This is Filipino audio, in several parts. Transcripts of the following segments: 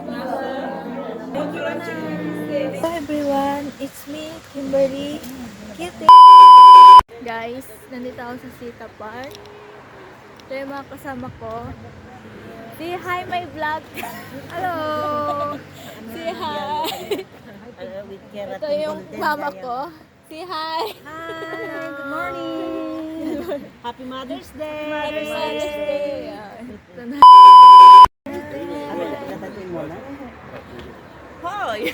Hello everyone, it's me, Kimberly Kitty. Guys, nandito ako sa Sita Park. Ito yung mga kasama ko. Say hi my vlog. Hello. Say hi. Ito yung mama ko. Say hi. Hi, good morning. Happy Mother's Day. Happy Mother's Day. Ito na. Hoy!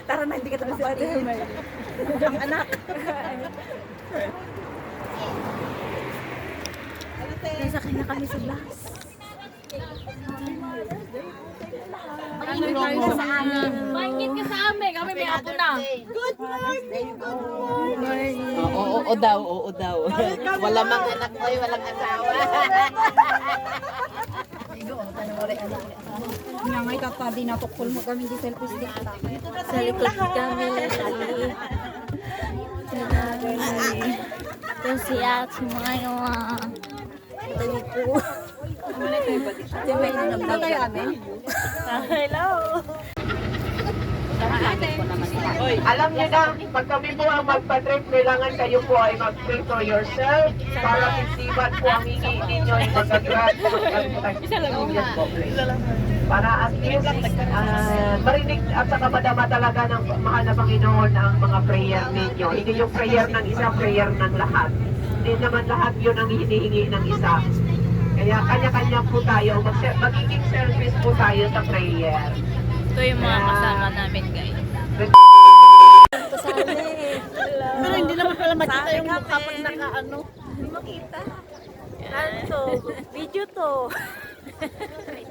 Tara na, hindi ka tapapatiin. Ang anak. Nasakay na kami sa bus. Ano tayo sa amin? Bangkit ka sa amin. Kami may apo na. Good morning. Good Morning. Oo daw. Wala mang anak ko, walang asawa. Nga ngay tatadi na tukol mo kami di selfie stick ta. Sa likod kami. Ito si Ate Maya. Tabi po. Ate Maya na naman. Hello. Alam niyo na, pag kami po ang magpa-trip, kailangan kayo po ay mag-pray for yourself para isipan po ang hingi ninyo ay mag-grad. Para at least marinig at saka madama talaga ng mahal na Panginoon ang mga prayer ninyo. Hindi yung prayer ng isa, prayer ng lahat. Hindi naman lahat yun ang hinihingi ng isa. Kaya kanya-kanya po tayo, magiging selfish po tayo sa prayer. Ito yung mga kasama namin guys. Pero hindi naman pala makita yung mukha pag naka-ano. Hindi makita. Ano to? Video to.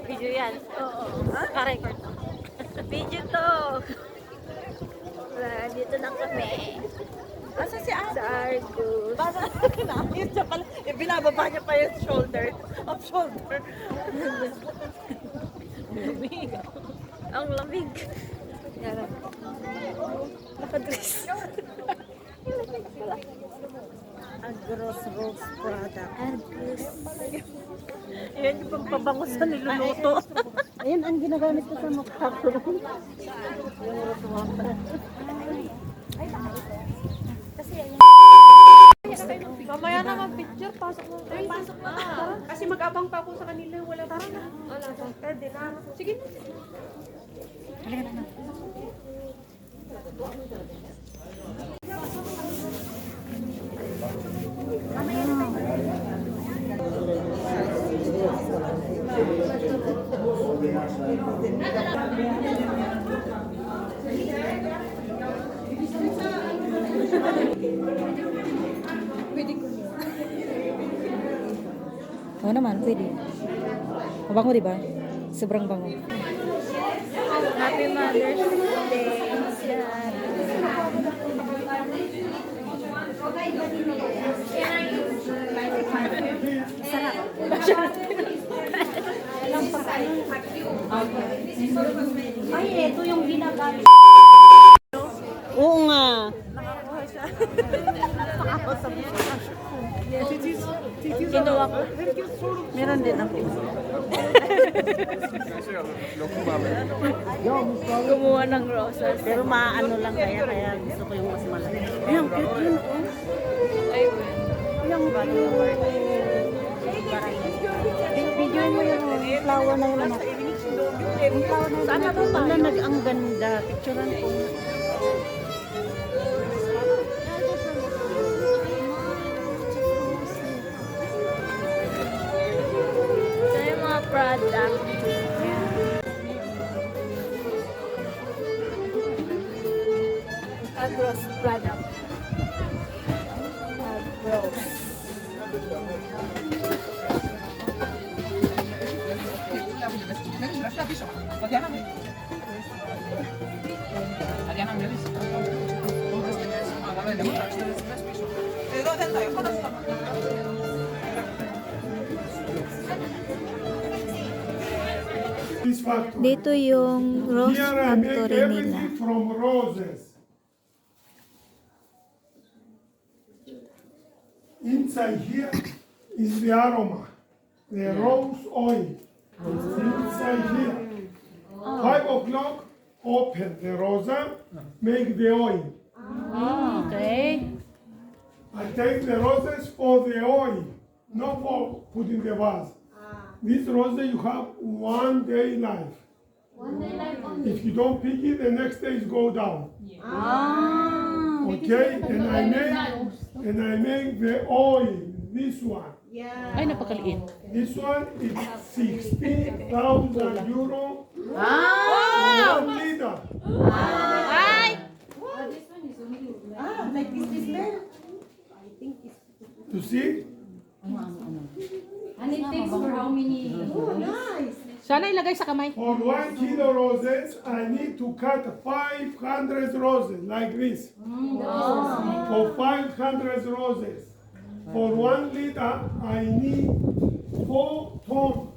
Video yan. Oo. Ka-record to. Video to. Dito na kami. Asa si Ate? Sa Argus. Para kinakit siya pala. Binababa niya pa yung shoulder. Up shoulder. Ang lamig. Yan. Nakadress. Agros Rose product. Argus. Yan yung pagpabango sa niluluto. Ayan ang ginagamit ko sa mukha ko. Mamaya naman picture, pasok mo. Ay, pasok na. Kasi mag-abang pa ako sa kanila, wala pa na. Wala pa. Pwede na. Sige na. Oo naman, pwede. Mabango diba? Sobrang bango. Happy Mother's Day. Ay, ito yung ginagamit. Oo nga. Kinuha ko. Meron din ako. Gumawa ng rosas. Pero maano lang kaya gusto ko yung mas malaki. Ayan, cute yun. Ay, well. Yung videoin mo yung flower na yun. Yung flower na yun. Saan na to? Ang ganda. Picturean ko. Ito yung mga product. Agros product. Agros. Dito yung rose Here I make factory nila. everything from roses. Inside here is the aroma, the rose oil. Inside here. 5 o'clock, open the rosa, make the oil. Okay. I take the roses for the oil, not for putting the vase. This rose you have 1 day life. If you don't pick it, the next day it go down. Okay, and I make the oil. This one. Ay, napakaliit. This one is 60,000 euro. 1 liter. You see? And it takes for how many? Sana ilagay sa kamay. For 1 kilo roses, I need to cut 500 roses like this. For 500 roses. For 1 liter, I need 4 tons.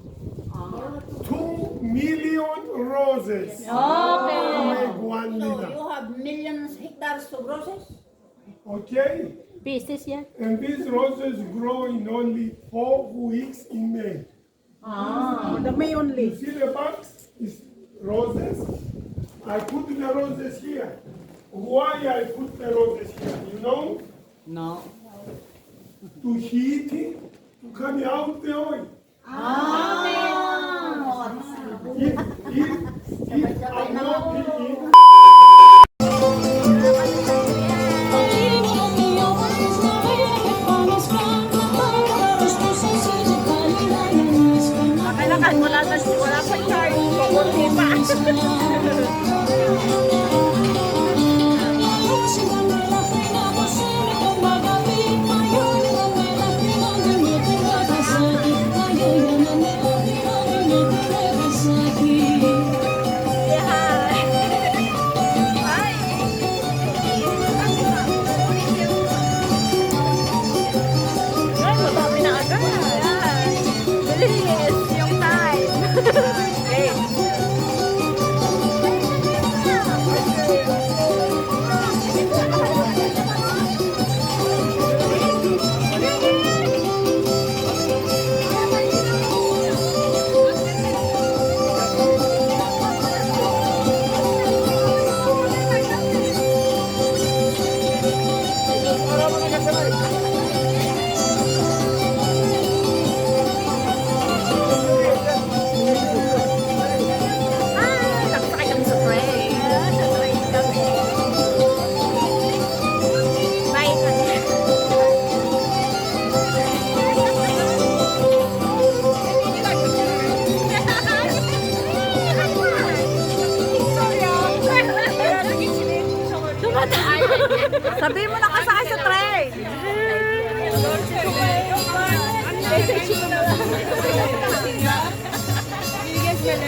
2 million roses. To make 1 liter. You have millions hectares of roses? Okay? Pieces yan. And these roses grow in only 4 weeks in May. The May only. You see the box is roses. I put the roses here. Why I put the roses here? You know? No. To heat it, to come out the oil. If I'm not picking, Kailangan wala pa charge. Kukunti pa. Ay, madami na agad. Bilis yung time. Okay. Nakasakay kami sa train. Sa train kami. Bye. Sabi mo nakasakay sa train. Message mo na lang. Bigas ka na.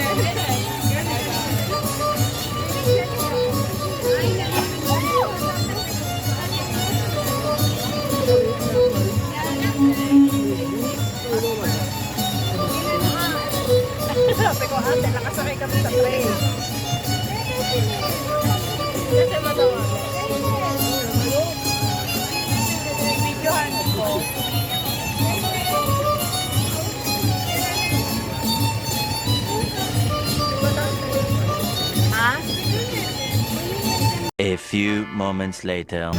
Sabi ko, ate, nakasakay kami sa train. Kasi matawa. Videohan ko. Ha? A few moments later.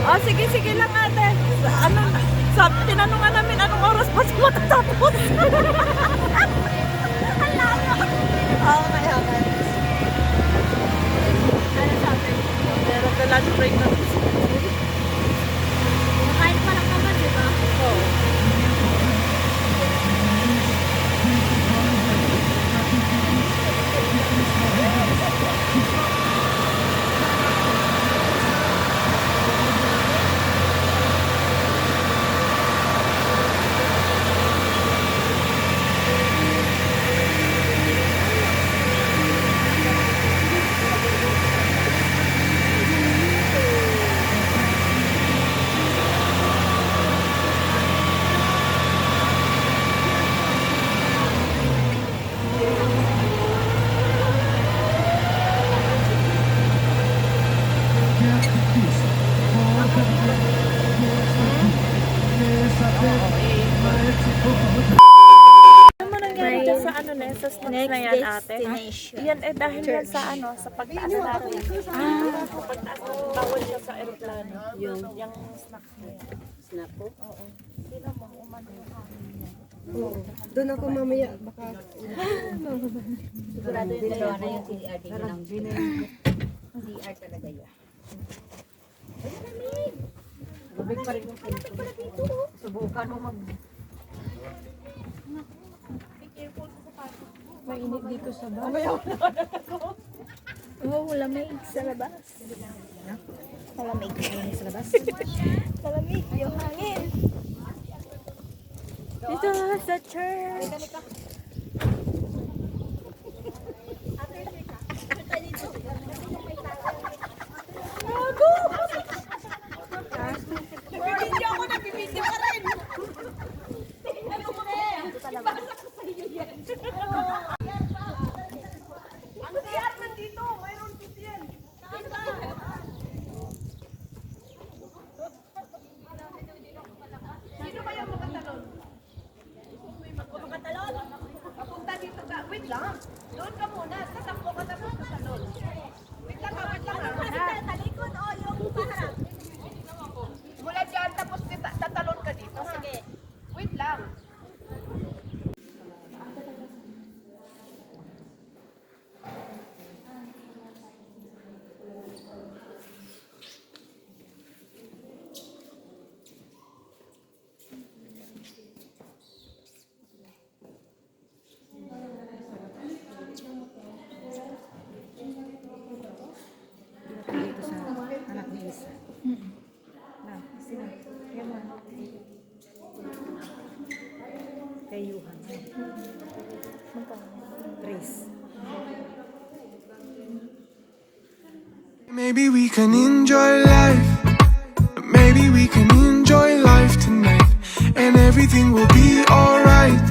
Oh, sige lang ate. Tinanungan namin anong oras pa siya matatapos. Okay. Ano sabi? Meron ka lunch break na. Nakain pa lang naman, di ba? Oo. Ano mo nangyari dyan sa ano na, sa snacks na yan ate? Destination. Yan dahil yan sa ano, sa pagtaas natin. Sa pagtaas natin, bawal siya sa aeroplano. Yung snacks na yan. Snap po? Oo. Sino mo, umano yung Doon ako mamaya, baka... Sigurado yung dalawa na yung CR dito lang. CR talaga yun. Babig pa rin yung subukan mo mag... mainit dito sa bahay. Oh, malamig sa labas. Malamig. Sa labas? Malamig yung hangin. Dito sa church. Kayuhan. Trace. Maybe we can enjoy life. Maybe we can enjoy life tonight, and everything will be alright.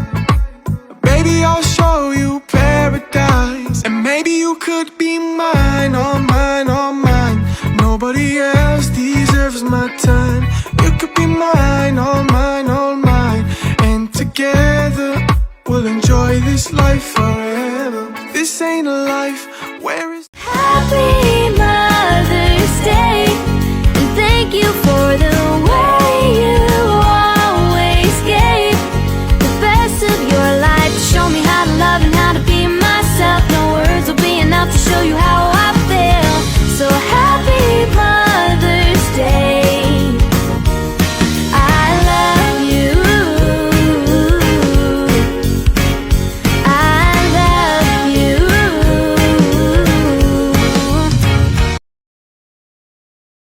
Baby, I'll show you paradise, and maybe you could be mine, all mine, all mine. Nobody else deserves my time. You could be mine, all mine, all mine. And together we'll enjoy this life forever. This ain't a life, where is